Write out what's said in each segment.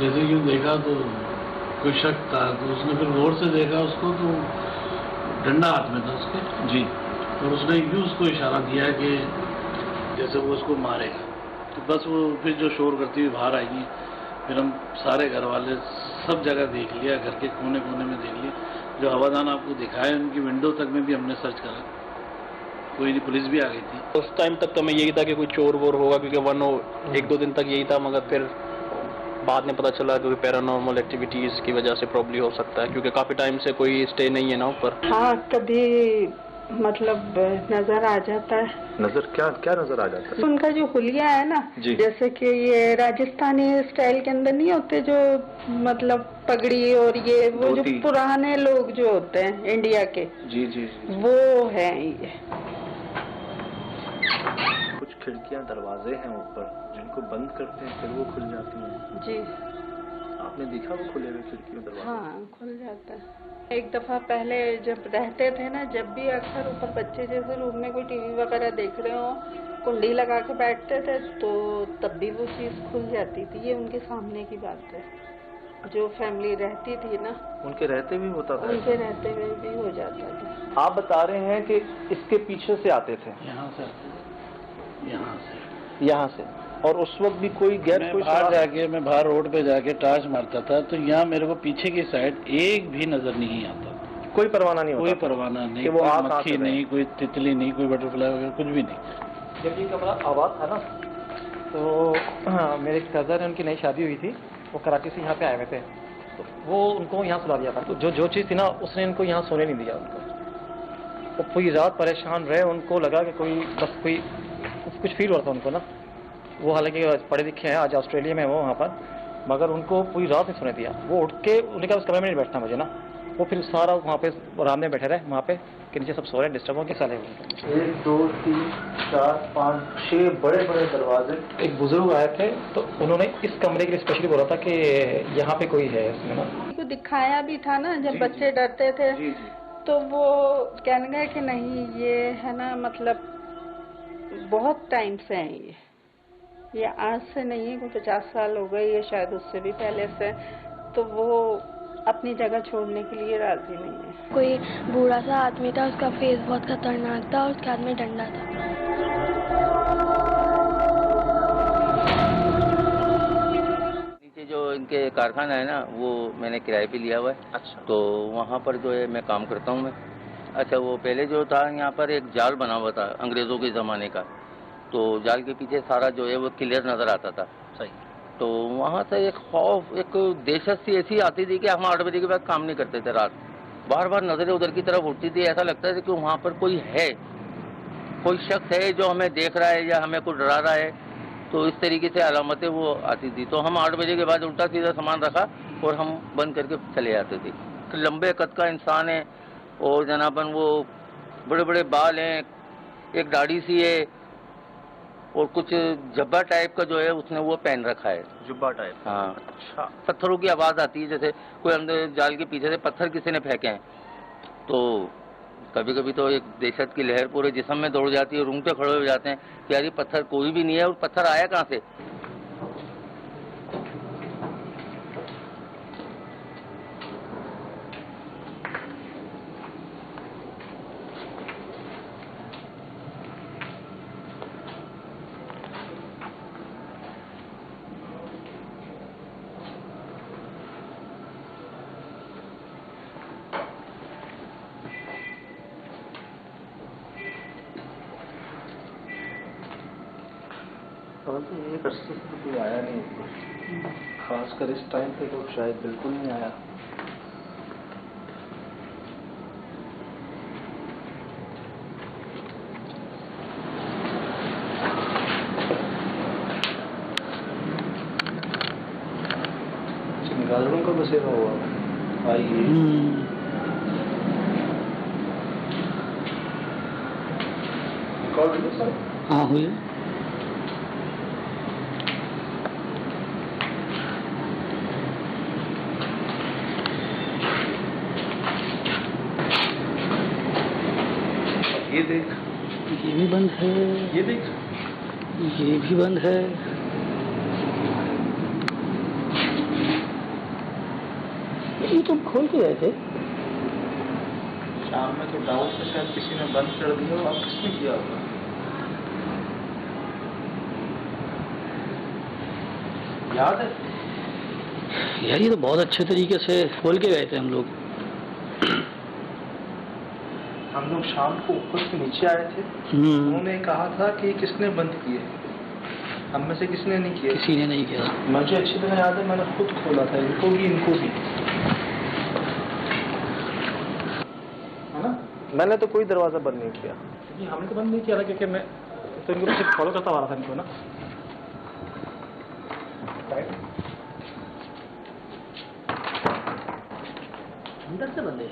जैसे यूँ देखा तो कोई शक था, तो उसने फिर गौर से देखा उसको, तो डंडा हाथ में था उसके जी, और उसने यूँ उसको इशारा दिया कि जैसे वो उसको मारेगा। तो बस वो फिर जो शोर करती हुई बाहर आएगी, फिर हम सारे घर वाले सब जगह देख लिया, घर के कोने कोने में देख लिया, जो हवादान आपको दिखाए उनकी विंडो तक में भी हमने सर्च करा, कोई नहीं, पुलिस भी आ गई थी। उस टाइम तक तो मैं यही था कि कोई चोर वोर होगा, क्योंकि एक दो दिन तक यही था, मगर फिर बाद में पता चला कि पैरानॉर्मल एक्टिविटीज की वजह से प्रॉब्लम हो सकता है, क्योंकि काफी टाइम से कोई स्टे नहीं है ना ऊपर। हाँ, कभी मतलब नजर आ जाता है। नजर क्या क्या नजर आ जाता है? उनका जो हुलिया है ना, जैसे कि ये राजस्थानी स्टाइल के अंदर नहीं होते जो मतलब पगड़ी और ये वो जो पुराने लोग जो होते हैं इंडिया के, जी जी, जी। वो है ये। कुछ खिड़कियां दरवाजे हैं ऊपर जिनको बंद करते हैं फिर वो खुल जाती हैं। जी, आपने देखा वो खुले हुए खिड़कियों दरवाजे? हाँ, खुल जाता है। एक दफा पहले जब रहते थे ना, जब भी अक्सर ऊपर बच्चे जैसे रूम में कोई टीवी वगैरह देख रहे हो, कुंडी लगा के बैठते थे, तो तब भी वो चीज खुल जाती थी। ये उनके सामने की बात है, जो फैमिली रहती थी ना, उनके रहते भी होता था, उनके रहते हुए भी हो जाता था। आप बता रहे हैं कि इसके पीछे से आते थे? यहाँ से, यहाँ से। और उस वक्त भी कोई गैर, कोई मैं बाहर रोड पे जाके टार्च मारता था, तो यहाँ मेरे को पीछे की साइड एक भी नजर नहीं आता, कोई परवाना नहीं होता, कोई परवाना नहीं, वो कोई मक्खी नहीं, कोई तितली नहीं, कोई बटरफ्लाई वगैरह कुछ भी नहीं। जब ये कमरा आबाद था ना, तो मेरे एक कज़न है, उनकी नई शादी हुई थी, वो कराची से यहाँ पे आए हुए थे, तो वो उनको यहाँ सुला दिया था। तो जो चीज़ थी ना, उसने इनको यहाँ सोने नहीं दिया उनको। वो पूरी रात परेशान रहे, उनको लगा कि कोई कुछ फील हो रहा था उनको ना। वो हालांकि पढ़े लिखे हैं, आज ऑस्ट्रेलिया में वो वहाँ पर, मगर उनको पूरी रात नहीं सोने दिया। वो उठ के उन्होंने कहा उस कमरे में नहीं बैठना मुझे ना। वो फिर सारा वहाँ पे आराम में बैठे रहे वहाँ पे कि नीचे सब सो रहे, डिस्टर्ब हो के साले। 1 2 3 4 5 6 बड़े बड़े दरवाजे। एक बुजुर्ग आए थे, तो उन्होंने इस कमरे के लिए स्पेशली बोला था कि यहाँ पे कोई है इसमें ना। को दिखाया भी था ना, जब बच्चे डरते थे, तो वो कहने गए कि नहीं ये है ना, मतलब बहुत टाइम से है ये आज से नहीं है, कोई 50 साल हो गए, ये शायद उससे भी पहले से। तो वो अपनी जगह छोड़ने के लिए राजी नहीं है। कोई बूढ़ा सा आदमी था, उसका फेस बहुत खतरनाक था और उसके हाथ में डंडा था। नीचे जो इनके कारखाना है ना, वो मैंने किराए पे लिया हुआ है। अच्छा। तो वहाँ पर जो है मैं काम करता हूँ मैं। अच्छा, वो पहले जो था यहाँ पर एक जाल बना हुआ था अंग्रेज़ों के ज़माने का, तो जाल के पीछे सारा जो है वो क्लियर नज़र आता था। सही। तो वहाँ से एक खौफ, एक दहशत सी ऐसी आती थी कि हम 8 बजे के बाद काम नहीं करते थे रात। बार बार नज़रें उधर की तरफ उठती थी, ऐसा लगता था कि वहाँ पर कोई है, कोई शख्स है जो हमें देख रहा है या हमें कुछ डरा रहा है। तो इस तरीके से अलामतें वो आती थी। तो हम 8 बजे के बाद उल्टा सीधा सामान रखा और हम बंद करके चले जाते थे। लंबे कद का इंसान है और जनाबन वो बड़े बड़े बाल हैं, एक दाढ़ी सी है और कुछ जब्बा टाइप का जो है उसने वो पहन रखा है। जुब्बा टाइप? हाँ। अच्छा। पत्थरों की आवाज़ आती है, जैसे कोई अंदर जाल के पीछे से पत्थर किसी ने फेंके हैं। तो कभी कभी तो एक दहशत की लहर पूरे जिस्म में दौड़ जाती है, रूंगटे खड़े हो जाते हैं कि यार ये पत्थर कोई भी नहीं है और पत्थर आया कहाँ से। परंतु एक अरसे से कोई आया नहीं ऊपर, खासकर इस टाइम पे तो शायद बिल्कुल नहीं आया। चमगादड़ों का बसेरा हुआ। आइए। कॉल हुई सर? हाँ हुई। ये देख, ये भी बंद है, ये देख, ये भी बंद है। ये तो खोल के गए थे। शाम में तो डाउट से शायद किसी ने बंद कर दिया, और किसने किया होगा? याद है यार ये तो बहुत अच्छे तरीके से खोल के गए थे हम लोग। हम लोग शाम को ऊपर से नीचे आए थे, उन्होंने कहा था कि किसने बंद किए, हम में से किसने नहीं किया? किसी ने नहीं किया। मुझे अच्छी तरह याद है, मैंने खुद खोला था, इनको भी है ना। मैंने तो कोई दरवाजा बंद नहीं किया, क्योंकि हमने तो बंद नहीं किया था, क्योंकि मैं तो इनको सिर्फ फॉलो करता आ रहा था इनको ना। अंदर से बंद है।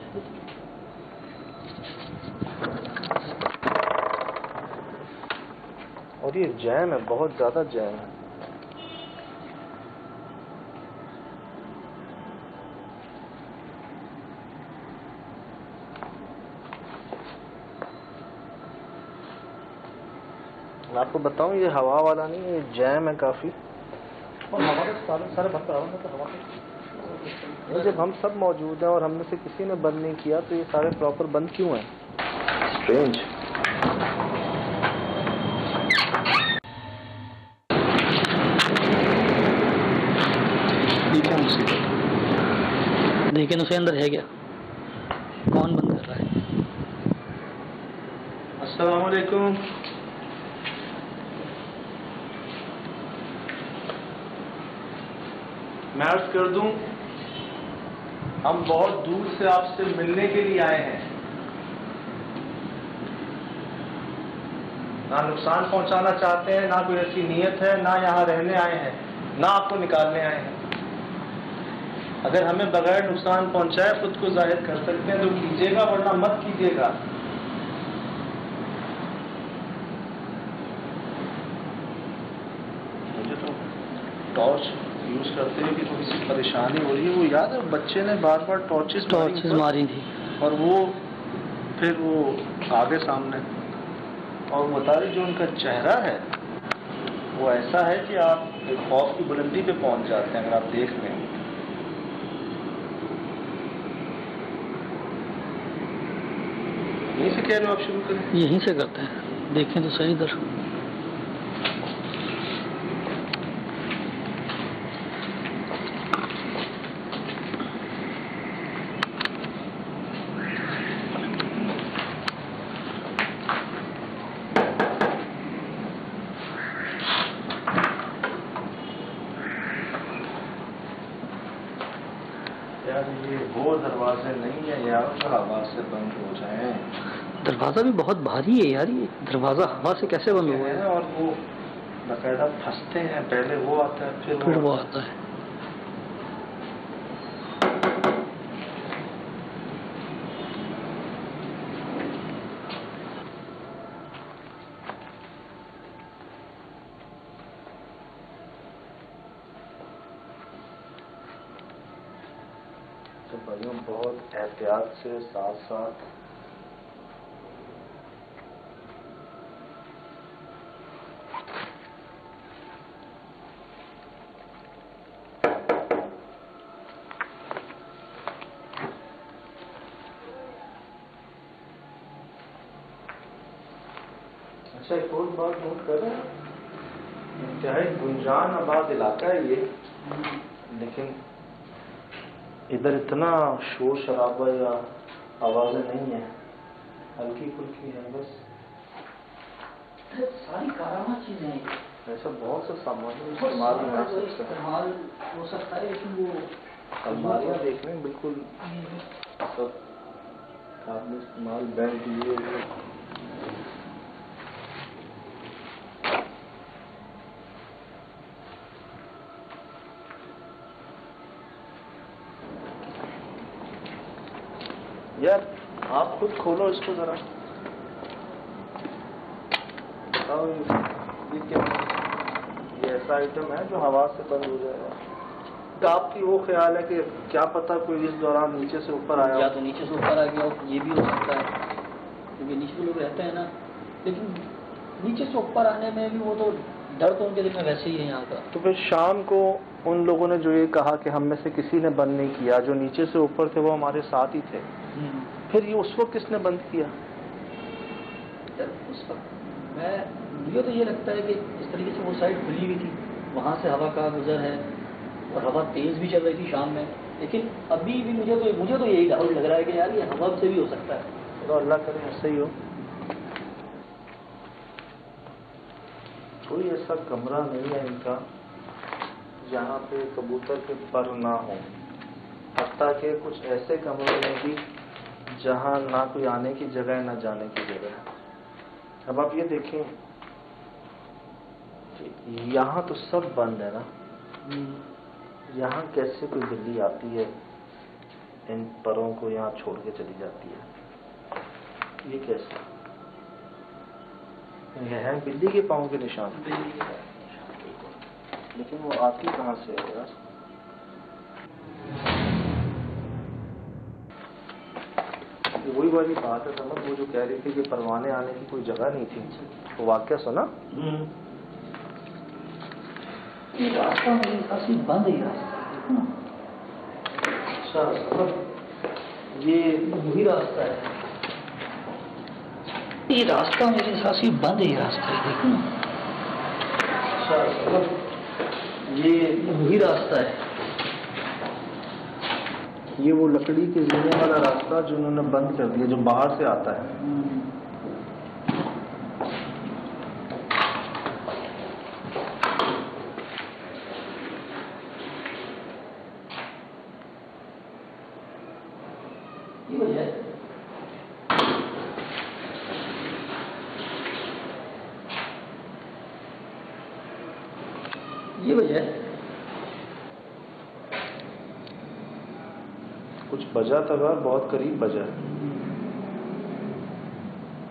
और ये जैम है, बहुत ज्यादा जैम है। मैं आपको बताऊं, ये हवा वाला नहीं, ये जैम है काफी। और हवा तो सारे बंद करा तो हवा जब हम सब मौजूद हैं और हमने से किसी ने बंद नहीं किया, तो ये सारे प्रॉपर बंद क्यों हैं? स्ट्रेंज। लेकिन उसे अंदर है क्या? कौन बंद कर रहा है? अस्सलाम वालेकुम। मैं अर्ज कर दूं, हम बहुत दूर से आपसे मिलने के लिए आए हैं, ना नुकसान पहुंचाना चाहते हैं, ना कोई ऐसी नीयत है, ना यहाँ रहने आए हैं, ना आपको निकालने आए हैं। अगर हमें बगैर नुकसान पहुंचाए खुद को जाहिर कर सकते हैं तो कीजिएगा, वरना मत कीजिएगा। मुझे तो टॉर्च यूज करते हुए कि थोड़ी सी परेशानी हो रही है। वो याद है बच्चे ने बार बार टॉर्चेस मारी थी, और वो फिर वो आगे सामने, और बता रही जो उनका चेहरा है वो ऐसा है कि आप एक खौफ की बुलंदी पे पहुंच जाते हैं अगर आप देख लें। यहीं से कह रहे हो आप शुरू करें? यहीं से करते हैं, देखें तो सही इधर। यार ये वो दरवाजे नहीं है यार जो हवा से बंद हो जाए। दरवाजा भी बहुत भारी है यार, ये दरवाजा हवा से कैसे बंद हुआ है? और वो बकायदा फंसते हैं, पहले वो आता है फिर वो आता है। तो भाइयों बहुत एहतियात से साथ साथ अच्छा एक और बात नोट कर रहे हैं, इंतहाई गुंजान आबाद इलाका है ये, लेकिन इधर इतना शोर शराबा या आवाजें नहीं है, हल्की फुल्की है बस। सारी कारामा चीजें हैं, ऐसा बहुत सा सामान इस्तेमाल हो सकता है, लेकिन वो अलमारियाँ देखने में बिल्कुल सब आपने इस्तेमाल बेल्ट लिए। यार आप खुद खोलो इसको जरा, बताओ ये क्या, ये ऐसा आइटम है जो हवा से बंद हो जाएगा। तो आपकी वो ख्याल है कि क्या पता कोई इस दौरान नीचे से ऊपर आया, या तो नीचे से ऊपर आ गया हो, ये भी हो सकता है, क्योंकि नीचे भी लोग रहते हैं ना। लेकिन नीचे से ऊपर आने में भी वो तो डर तो उनके दिल में वैसे ही है यहाँ का। तो फिर शाम को उन लोगों ने जो ये कहा कि हम में से किसी ने बंद नहीं किया, जो नीचे से ऊपर थे वो हमारे साथ ही थे, फिर ये उस वक्त किसने बंद किया? उस वक्त मुझे तो ये लगता है कि इस तरीके से वो साइड खुली हुई थी, वहाँ से हवा का गुजर है और हवा तेज भी चल रही थी शाम में, लेकिन अभी भी मुझे तो यही डाउट लग रहा है कि यार ये हवा से भी हो सकता है। तो अल्लाह करे ऐसे ही हो। कोई ऐसा कमरा नहीं है इनका जहाँ पे कबूतर के पर ना हो, हत्ता के कुछ ऐसे कमरों में भी जहाँ ना कोई आने की जगह है ना जाने की जगह है। अब आप ये देखें, यहाँ तो सब बंद है ना, यहाँ कैसे कोई बिल्ली आती है इन परों को यहाँ छोड़ के चली जाती है? ये कैसे? ये है बिल्ली के पाँव के निशान, लेकिन वो आती कहाँ से है यार? वही वाली बात है समझ, वो जो कह रही थी कि परवाने आने की कोई जगह नहीं थी, वो वाक्य सुना? ये रास्ता मेरे हिसाब से बंद है रास्ता। अच्छा, ये वही रास्ता है, ये रास्ता मेरे हिसाब से बंद है, ये रास्ता है, देखो ना। अच्छा, ये वही रास्ता है, ये वो लकड़ी के जीने वाला रास्ता जो उन्होंने बंद कर दिया, जो बाहर से आता है। ये वजह है। ये वजह है। कुछ बजा था, बहुत करीब बजा।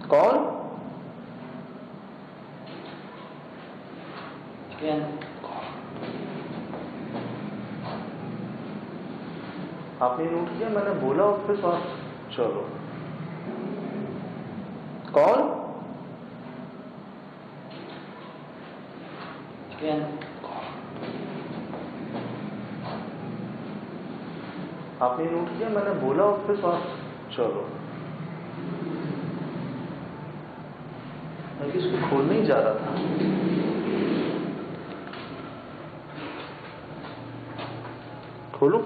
कौन? क्या? आपने नोट किया? मैंने बोला उस पे तो चलो। कौन? क्या? आपने नोट किया? मैंने बोला उस पे तो चलो। मैं इसको खोलने ही जा रहा था। खोलो।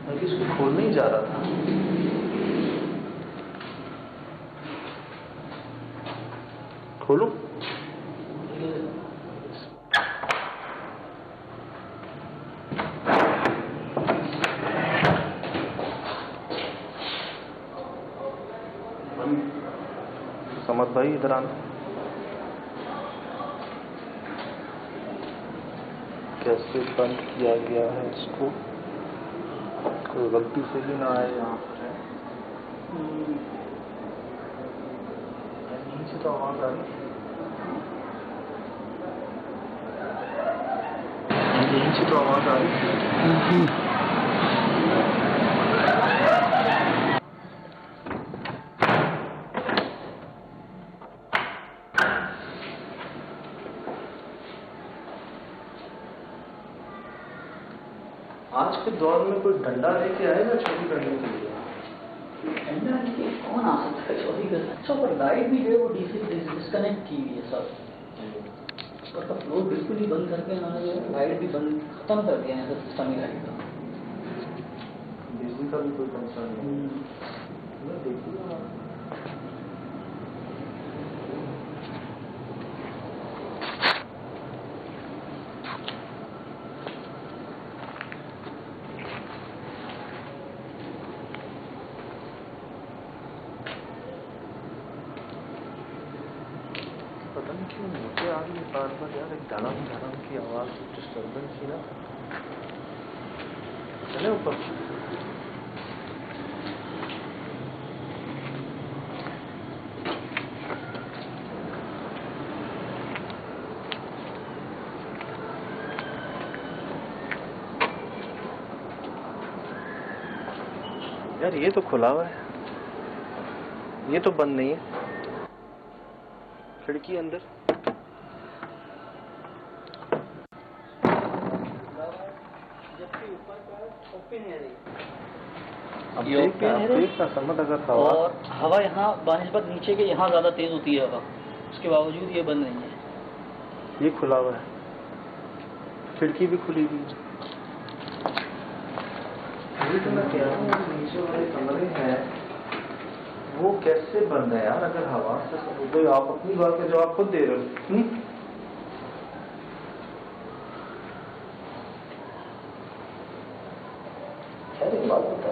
मैं इसको खोलने ही जा रहा था। खोलो। समझ भाई इधर आना। कैसे बंद किया गया है इसको, कोई गलती से भी ना आए यहाँ पर है। नीचे तो आवाज आ रही है, नीचे तो आवाज आ रही है। आज के दौर में कोई डंडा लेके आएगा चोरी करने के लिए? डंडा लेके कौन आ सकता है चोरी करने? अच्छा, पर लाइट भी जो है वो डिस्कनेक्ट की हुई है सब, और फ्लोर बिल्कुल ही बंद करके इन्होंने जो है लाइट भी बंद खत्म कर दिया है सिस्टम ही लाइट का। बिजली का भी कोई कंसर्न नहीं। देखिए पता नहीं क्यों मुझे आ रही है बार बार यार, एक धड़म धड़म की आवाज, डिस्टर्बेंस ही ना। चले ऊपर। यार ये तो खुला हुआ है, ये तो बंद नहीं है। खिड़की अंदर अब ये open है रे। देखना समझ अगर हवा और हवा यहाँ बानिस्बत नीचे के यहाँ ज़्यादा तेज़ होती है हवा, उसके बावजूद ये बंद नहीं है। ये खुला हुआ है, खिड़की भी खुली हुई है। ये तो मैं कह रहा हूँ नीचे वाले कमरे हैं वो कैसे बंद है यार, अगर हवा से कोई आप अपनी बात का जवाब खुद दे रहे हो। खैर एक बात बता,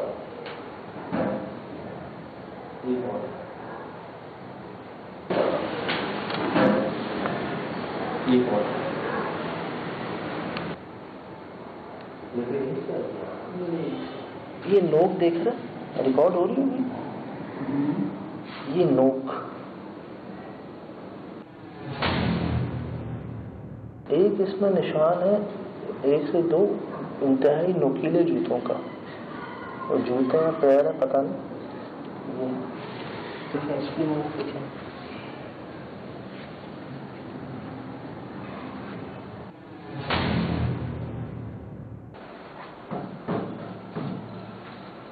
ये कौन है? ये कौन है? ये नोक देख रहे, रिकॉर्ड हो रही होगी। ये नोक, एक इसमें निशान है 1 से 2 इंतहाई नोकीले जूतों का, और जूते हैं पैर है पता नहीं। ये देखें इसकी नोक देखें,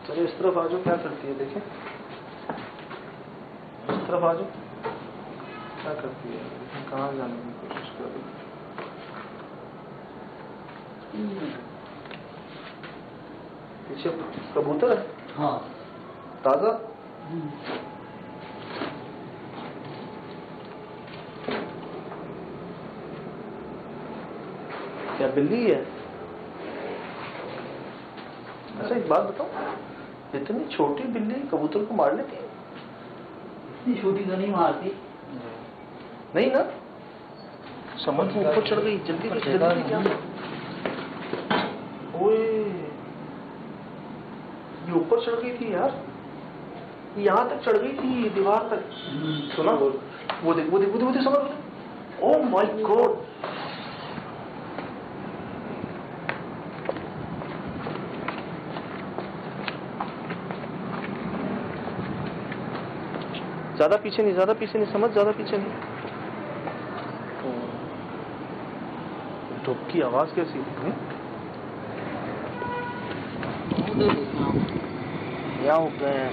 चलिए इस तरफ आ जाओ, क्या करती है देखें, इस तरफ आ जाओ क्या करती है, कहाँ जाने की कोशिश कर रही है। पीछे कबूतर है, हाँ ताजा। क्या बिल्ली है? अच्छा एक बात बताओ, इतनी छोटी बिल्ली कबूतर को मार लेती है? इतनी छोटी तो नहीं मारती। नहीं ना, समझ में ऊपर चढ़ गई जल्दी जल्दी क्या। ओए ये ऊपर चढ़ गई थी यार, यहाँ तक चढ़ गई थी दीवार तक। सुना वो देख वो देख वो देख समझ। ओह माय गॉड, ज्यादा पीछे नहीं, ज्यादा पीछे नहीं, समझ ज्यादा पीछे नहीं। धूप की आवाज कैसी है? यहाँ हो गए हैं।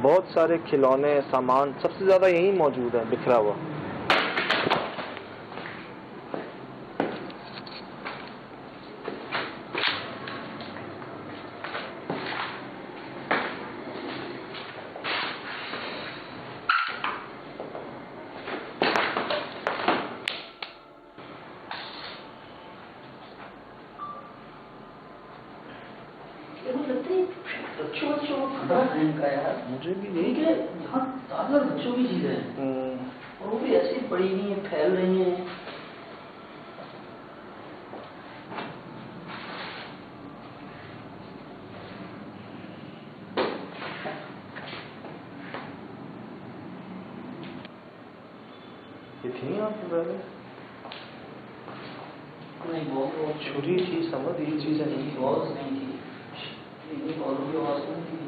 बहुत सारे खिलौने सामान सबसे ज्यादा यही मौजूद है बिखरा हुआ। बच्चों को खतरा है इनका यार, मुझे भी यही ठीक है। यहाँ ज्यादा बच्चों की चीजें हैं और वो भी ऐसी पड़ी नहीं है, फैल रही हैं। ये थी आपके पहले? नहीं बहुत छुरी थी समझ, ये चीजें नहीं थी। आवाज नहीं थी, इतनी कॉलों की आवाज नहीं थी।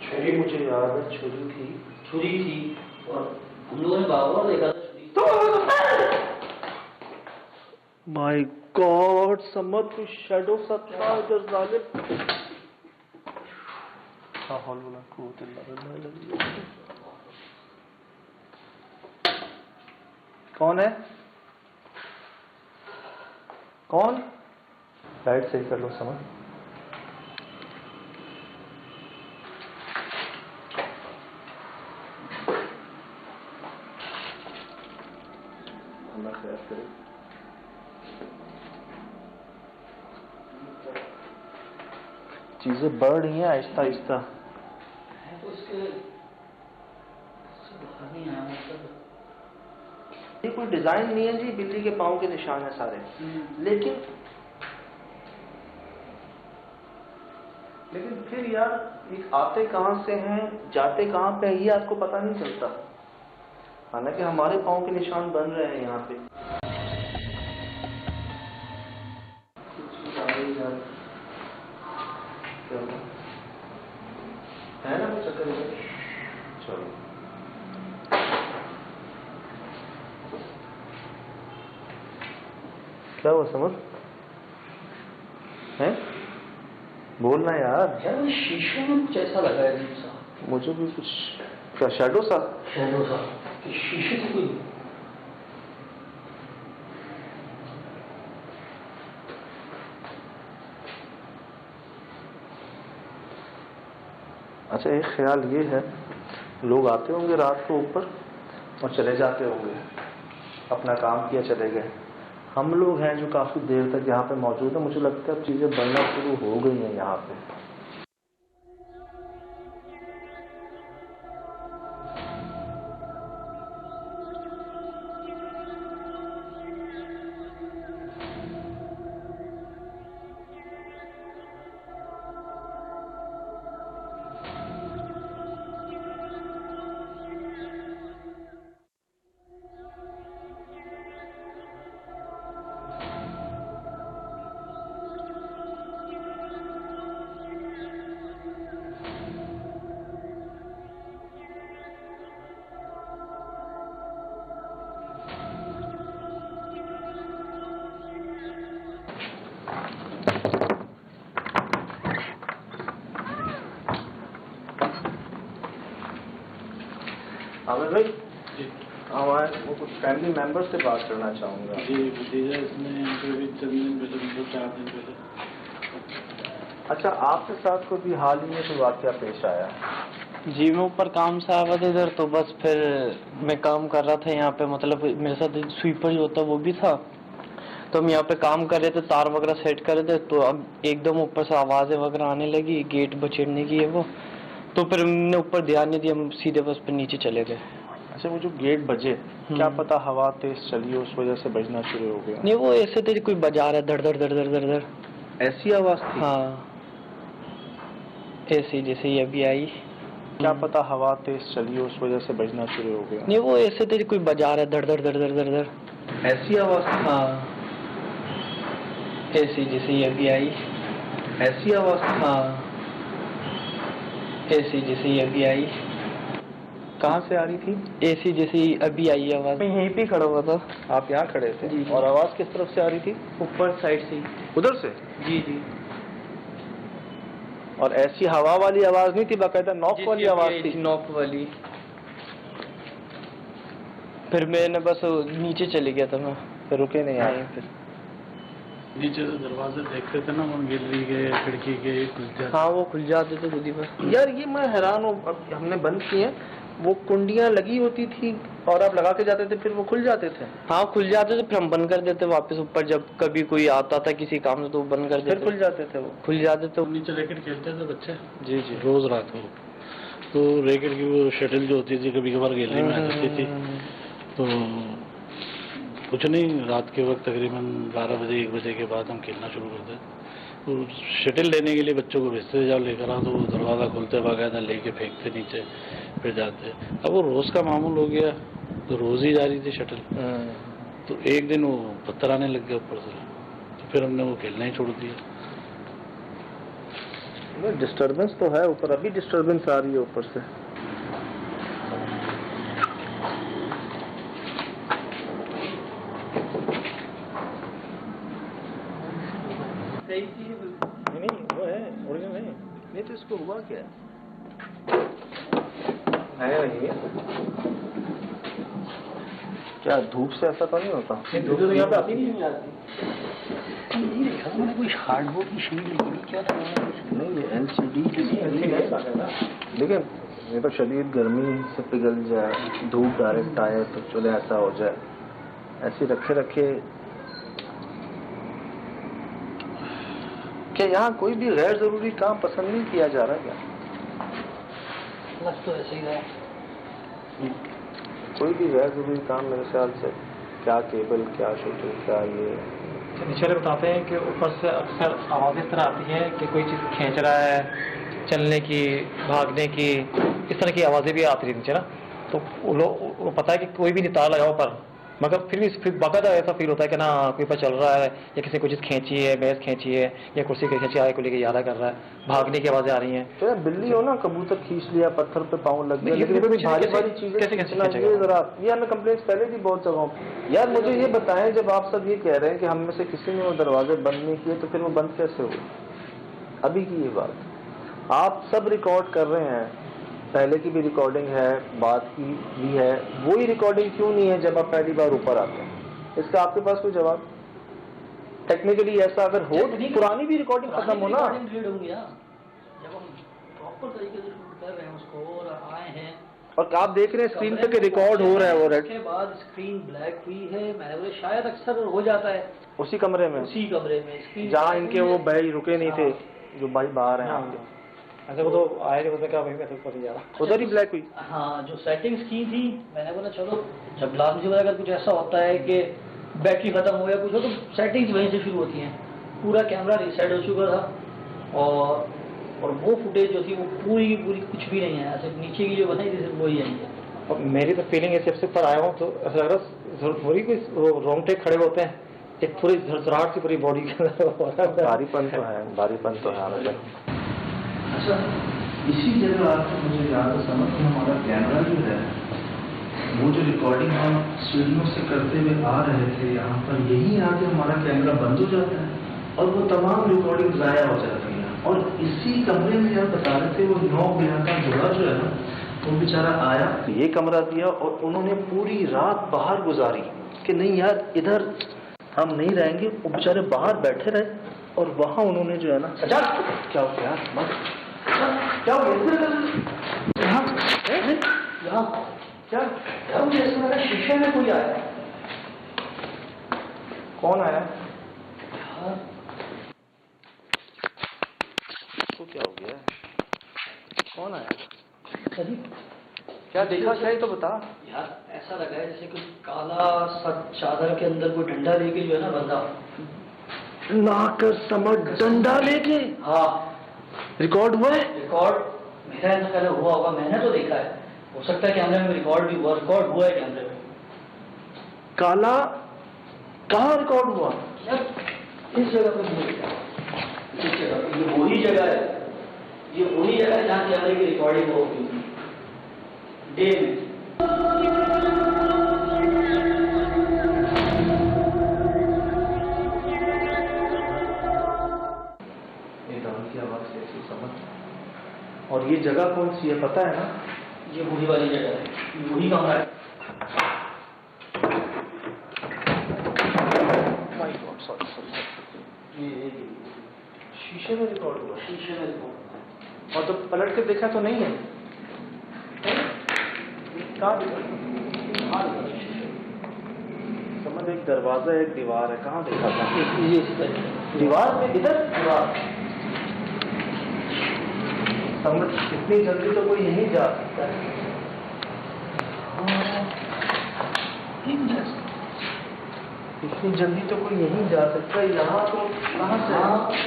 छुरी मुझे याद है, छुरी थी और हम लोगों ने बाबा देखा था छुरी। माय गॉड, समझ कोई शैडो सा था इधर जालिम। कौन है? कौन? लाइट सही कर लो समझ। अल्लाह खैर करे। चीजें बढ़ रही हैं आहिस्ता आहिस्ता। तो उसके बाहर नहीं आया मतलब। ये कोई डिजाइन नहीं है जी, बिल्ली के पाँव के निशान है सारे। लेकिन फिर यार ये आते कहाँ से हैं, जाते कहाँ पे हैं, ये आपको पता नहीं चलता। हालांकि हमारे पाँव के निशान बन रहे हैं यहाँ पे। है ना कुछ चक्कर? चलो क्या हुआ समझ है? बोलना यार। यार वो शीशे में कुछ ऐसा लगा है अजीब सा। मुझे भी कुछ क्या शैडो सा शीशे से कोई। अच्छा एक ख्याल ये है, लोग आते होंगे रात को ऊपर और चले जाते होंगे, अपना काम किया चले गए। हम लोग हैं जो काफी देर तक यहाँ पे मौजूद है। मुझे लगता है अब चीजें बनना शुरू हो गई हैं यहाँ पे। आमिर भाई जी हमारे वो कुछ फैमिली मेंबर से बात करना चाहूँगा। जी भतीजा इसमें करीब चंद दिन पहले, मतलब 4 दिन पहले। अच्छा आपके साथ कोई भी हाल ही में कोई वाकया पेश आया? जी मैं ऊपर काम से आया था इधर, तो बस फिर मैं काम कर रहा था यहाँ पे, मतलब मेरे साथ स्वीपर जो होता है वो भी था। तो हम यहाँ पे काम कर रहे थे, तार वगैरह सेट कर रहे थे, तो अब एकदम ऊपर से आवाज़ें वगैरह आने लगी, गेट बचेड़ने की है वो। तो फिर हमने ऊपर ध्यान नहीं दिया, हम सीधे बस पे नीचे चले गए। अच्छा वो जो गेट बजे, क्या पता हवा तेज चली उस वजह से बजना शुरू हो गया? नहीं वो ऐसे थे कोई बजा रहा है धड़ धड़ धड़ धड़ धड़ धड़, ऐसी आवाज थी? हाँ ऐसी जैसे ये अभी आई। क्या पता हवा तेज चली उस वजह से बजना शुरू हो गया? नहीं वो ऐसे थे कोई बजा रहा है धड़ धड़ धड़ धड़ धड़ धड़, ऐसी आवाज थी? हाँ ऐसी जैसे ये अभी आई। ऐसी आवाज थी? हाँ ऐसी जैसे ये अभी आई। कहाँ से आ रही थी? ऐसी जैसे अभी आई आवाज। मैं यहीं पे खड़ा हुआ था। आप यहाँ खड़े थे? जी। और आवाज किस तरफ से आ रही थी? ऊपर साइड से। उधर से? जी जी। और ऐसी हवा वाली आवाज नहीं थी, बाकायदा नॉक वाली आवाज थी? नॉक वाली। फिर मैंने बस नीचे चले गया था मैं, फिर रुके नहीं आए? फिर नीचे से दरवाजे देखते थे ना, उन गैलरी के खिड़की के खुल जाते। हाँ वो खुल जाते थे खुद ही बस। यार ये मैं हैरान हूँ, अब हमने बंद किए, वो कुंडियां लगी होती थी और आप लगा के जाते थे, फिर वो खुल जाते थे? हाँ खुल जाते थे, फिर हम बंद कर देते वापस ऊपर, जब कभी कोई आता था किसी काम से तो बंद कर देते। फिर खुल जाते थे? वो खुल जाते थे। नीचे रैकेट खेलते थे बच्चे। जी जी। रोज रात को तो रैकेट की वो शटल जो होती थी कभी कभार गैलरी में आ जाती थी। तो कुछ नहीं, रात के वक्त तकरीबन 12 बजे 1 बजे के बाद हम खेलना शुरू करते। तो शटल लेने के लिए बच्चों को भेजते, जाओ लेकर आओ, तो वो दरवाज़ा खोलते बाकायदा लेके फेंकते नीचे, फिर जाते। अब वो रोज़ का मामूल हो गया, तो रोज़ ही जा रही थी शटल। तो एक दिन वो पत्थर आने लग गया ऊपर से, तो फिर हमने वो खेलना ही छोड़ दिया। डिस्टर्बेंस तो है ऊपर, अभी डिस्टर्बेंस आ रही है ऊपर से। नहीं वो है ओरिजिनल है। नहीं तो इसको हुआ क्या है नहीं है? क्या धूप से ऐसा तो नहीं होता? धूप तो यहाँ पे आती नहीं आती। नहीं देखा मैंने कोई हार्डबोर्ड की शीट लगी क्या था? नहीं ये LCD लेकिन ये तो शदीद गर्मी से पिघल जाए, धूप डायरेक्ट आए तो चले ऐसा हो जाए, ऐसे रखे रखे। क्या यहाँ कोई भी गैर जरूरी काम पसंद नहीं किया जा रहा क्या? लग तो ऐसे ही रहा। कोई भी गैर जरूरी काम मेरे ख्याल से क्या केबल, क्या शूटिंग, क्या ये? तो नीचे वाले बताते हैं कि ऊपर से अक्सर आवाज़ इस तरह आती है कि कोई चीज़ खींच रहा है, चलने की, भागने की, इस तरह की आवाज़ें भी आती रही नीचे ना। तो वो लोग वो पता है कि कोई भी नहीं तार लगा ऊपर, मगर फिर बाकायदा ऐसा फील होता है कि ना कोई ऊपर चल रहा है, या किसी को चीज़ खींची है, मेज़ खींची है, या कुर्सी खींची आगे को लेकर यादा कर रहा है, भागने की आवाज़ें आ रही हैं। तो यार बिल्ली हो ना, कबूतर खींच लिया, पत्थर पे पाँव लग गया, नहीं, लेकिन ये इतनी चीज़ें भारी कैसे- भारी चीजें कैसे खींचना, खींचेगा? ये जरा, ये हमने कंप्लेंट्स पहले भी बहुत जगहों पे। यार मुझे ये बताएं, जब आप सब ये कह रहे हैं कि हम में से किसी ने वो दरवाजे बंद नहीं किए, तो फिर वो बंद कैसे हुए? अभी की ये बात आप सब रिकॉर्ड कर रहे हैं, पहले की भी रिकॉर्डिंग है, बात की भी है, वही रिकॉर्डिंग क्यों नहीं है जब आप पहली बार ऊपर आते हैं? इसका आपके पास कोई जवाब? टेक्निकली ऐसा अगर हो तो पुरानी भी रिकॉर्डिंग खत्म हो ना। रीड होंगी ना, जब हम प्रॉपर तरीके से शूट कर रहे हैं उसको और आए हैं और आप देख रहे हैं स्क्रीन पे कि रिकॉर्ड हो रहा है, वो रेड उसके बाद स्क्रीन ब्लैक हुई है, मैंने बोला शायद अक्सर हो जाता है उसी कमरे में, उसी कमरे में स्क्रीन जहाँ इनके वो भाई रुके नहीं थे, जो भाई बाहर हैं आपके, अच्छा वो तो आए थे, उसने कहा भाई मैं तो ऊपर ही जा रहा। उधर ही ब्लैक हुई। हाँ, जो सेटिंग्स की थी मैंने बोला चलो जब लास्ट मुझे अगर कुछ ऐसा होता है कि बैटरी खत्म हो या कुछ हो तो सेटिंग्स वहीं से शुरू होती हैं। पूरा कैमरा रीसेट हो चुका था और वो फुटेज जो थी वो पूरी की पूरी कुछ भी नहीं है, सिर्फ नीचे की जो बनाई थी सिर्फ वही आई है। और मेरी तो फीलिंग है, जब से ऊपर आया हूँ तो ऐसा लग रहा है थोड़ी कोई रोंगटे खड़े होते हैं, एक पूरी झरझराहट सी पूरी बॉडी के अंदर। भारीपन तो है, भारीपन तो है मतलब। अच्छा, इसी जगह आपको मुझे याद समझ कि हमारा कैमरा जो है, वो जो रिकॉर्डिंग हम सीढ़ियों से करते हुए आ रहे थे यहाँ पर, यही आके हमारा कैमरा बंद हो जाता है और वो तमाम रिकॉर्डिंग ज़ाया हो जाती है। और इसी कमरे में आप बता रहे थे वो 9 बिना का जोड़ा जो है ना, वो बेचारा आया, ये कमरा दिया और उन्होंने पूरी रात बाहर गुजारी कि नहीं यार इधर हम नहीं रहेंगे। वो बेचारे बाहर बैठे रहे और वहाँ उन्होंने जो है ना, क्या हो गया मत क्या हो गया क्या मुझे ऐसा लगा शीशे में कोई आया। कौन आया? तो क्या हो गया? कौन आया? क्या देखा, क्या है तो बता यार ऐसा लगा है जैसे कोई काला सा चादर के अंदर कोई डंडा लेके जो है ना बंदा लाकर समझ डंडा लेके। हाँ, रिकॉर्ड हुआ है? रिकॉर्ड मेरा ऐसा पहले हुआ होगा, मैंने तो देखा है, हो सकता है कैमरे में रिकॉर्ड भी हुआ, रिकॉर्ड हुआ है कैमरे में। काला कहाँ रिकॉर्ड हुआ? यार इस जगह पे मुझे देखा, इस जगह पे, ये वही जगह है, ये वही जगह है जहाँ कैमरे की रिकॉर्डिंग हो गई थी डे में। की आवाज़ कैसी समझ। और ये जगह कौन सी है पता है ना? ये वही वाली जगह है, ये वही कमरा है। ये शीशे में रिकॉर्ड हुआ? शीशे में रिकॉर्ड। और तो पलट के देखा तो नहीं है? कहाँ देखा? समझ एक दरवाजा एक दीवार है, कहाँ देखा था? ये दीवार में, इधर दीवार। समझ इतनी जल्दी तो कोई नहीं जा सकता है। इतनी जल्दी तो कोई नहीं जा सकता। यहाँ तो कहाँ से?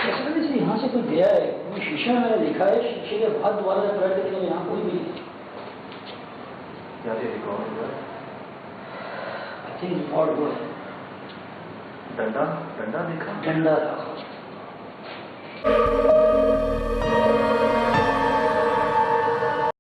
ऐसा लगे जैसे यहाँ से कोई गया है, क्योंकि शीशे में मैंने देखा है, शीशे के बाद दोबारा जब पलट के यहाँ कोई भी नहीं। क्या ये रिकॉर्ड हुआ है? आई थिंक रिकॉर्ड हुआ है। डंडा, डंडा देखा? डंडा था।